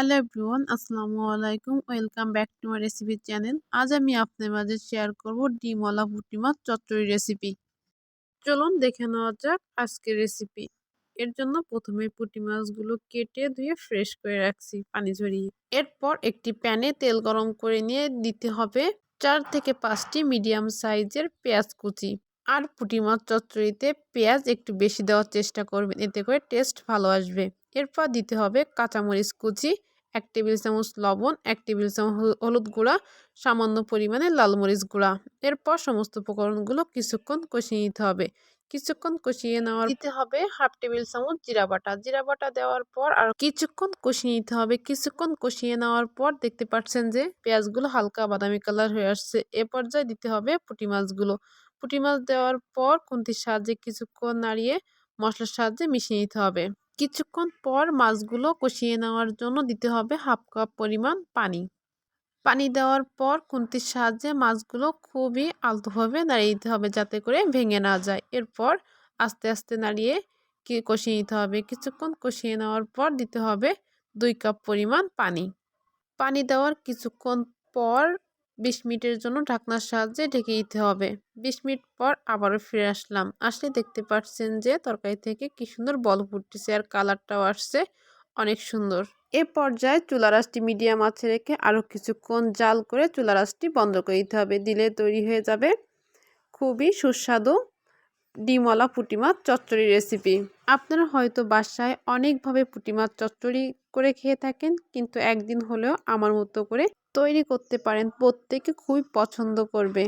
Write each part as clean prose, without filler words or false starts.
Hello everyone, আসসালামু আলাইকুম। Welcome back to my recipe channel. আজ আমি আপনাদের মাঝে শেয়ার করব ডিমওয়ালা পুঁটি মাছ চচ্চড়ি রেসিপি। চলুন দেখে নেওয়া যাক আজকের রেসিপি। এর জন্য প্রথমে পুঁটি মাছগুলো কেটে ধুয়ে ফ্রেশ করে রাখছি পানি ঝরিয়ে। এরপর একটি প্যানে তেল গরম করে নিয়ে দিতে হবে 4 থেকে 5টি মিডিয়াম সাইজের পেঁয়াজ কুচি। আর পুঁটি মাছ চচ্চড়িতে পেঁয়াজ একটু বেশি দেওয়ার চেষ্টা করবেন, এতে করে টেস্ট ভালো আসবে। এরপর দিতে হবে কাঁচামরিচ কুচি, 1 টেবিল চামচ লবণ, 1 টেবিল চামচ হলুদ গুঁড়া, সামান্য পরিমাণে লাল মরিচ গুঁড়া। এরপর সমস্ত উপকরণগুলো কিছুক্ষণ কষিয়ে নিতে হবে। কিছুক্ষণ কষিয়ে নেওয়ার দিতে হবে 1/2 টেবিল চামচ জিরা বাটা। জিরা বাটা দেওয়ার পর আর কিছুক্ষণ কষিয়ে নিতে হবে। কিছুক্ষণ কষিয়ে নেওয়ার পর দেখতে পাচ্ছেন যে পেঁয়াজগুলো হালকা বাদামি কালার হয়ে আসছে। এ পর্যায়ে দিতে হবে পুঁটি মাছগুলো। পুঁটি মাছ দেওয়ার পর খুন্তির সাহায্যে কিছুক্ষণ নাড়িয়ে মশলার সাহায্যে মিশিয়ে নিতে হবে। কিছুক্ষণ পর মাছগুলো কষিয়ে নেওয়ার জন্য দিতে হবে 1/2 কাপ পরিমাণ পানি। পানি দেওয়ার পর খুন্তির সাহায্যে মাছগুলো খুবই আলতোভাবে নাড়িয়ে দিতে হবে, যাতে করে ভেঙে না যায়। এরপর আস্তে আস্তে নাড়িয়ে কষিয়ে নিতে হবে। কিছুক্ষণ কষিয়ে নেওয়ার পর দিতে হবে 2 কাপ পরিমাণ পানি। পানি দেওয়ার কিছুক্ষণ পর 20 মিনিটের জন্য ঢাকনার সাহায্যে ঢেকে দিতে হবে। 20 মিনিট পর আবারও ফিরে আসলাম। আসলে দেখতে পাচ্ছেন যে তরকারি থেকে কি সুন্দর বল ফুটতেছে আর কালারটাও আসছে অনেক সুন্দর। এ পর্যায়ে চুলার আঁচটি মিডিয়াম আঁচে রেখে আরও কিছুক্ষণ জাল করে চুলার আঁচটি বন্ধ করে দিতে হবে। দিলে তৈরি হয়ে যাবে খুবই সুস্বাদু ডিমওয়ালা পুঁটি মাছ চচ্চড়ি রেসিপি। আপনারা হয়তো বাসায় অনেকভাবে পুঁটি মাছ চচ্চড়ি করে খেয়ে থাকেন, কিন্তু একদিন হলেও আমার মতো করে তৈরি করতে পারেন, প্রত্যেকে খুবই পছন্দ করবে।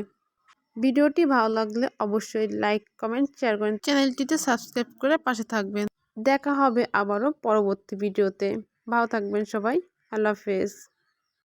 ভিডিওটি ভালো লাগলে অবশ্যই লাইক, কমেন্ট, শেয়ার করেন। চ্যানেলটিতে সাবস্ক্রাইব করে পাশে থাকবেন। দেখা হবে আবারও পরবর্তী ভিডিওতে। ভালো থাকবেন সবাই। আল্লাহ হাফেজ।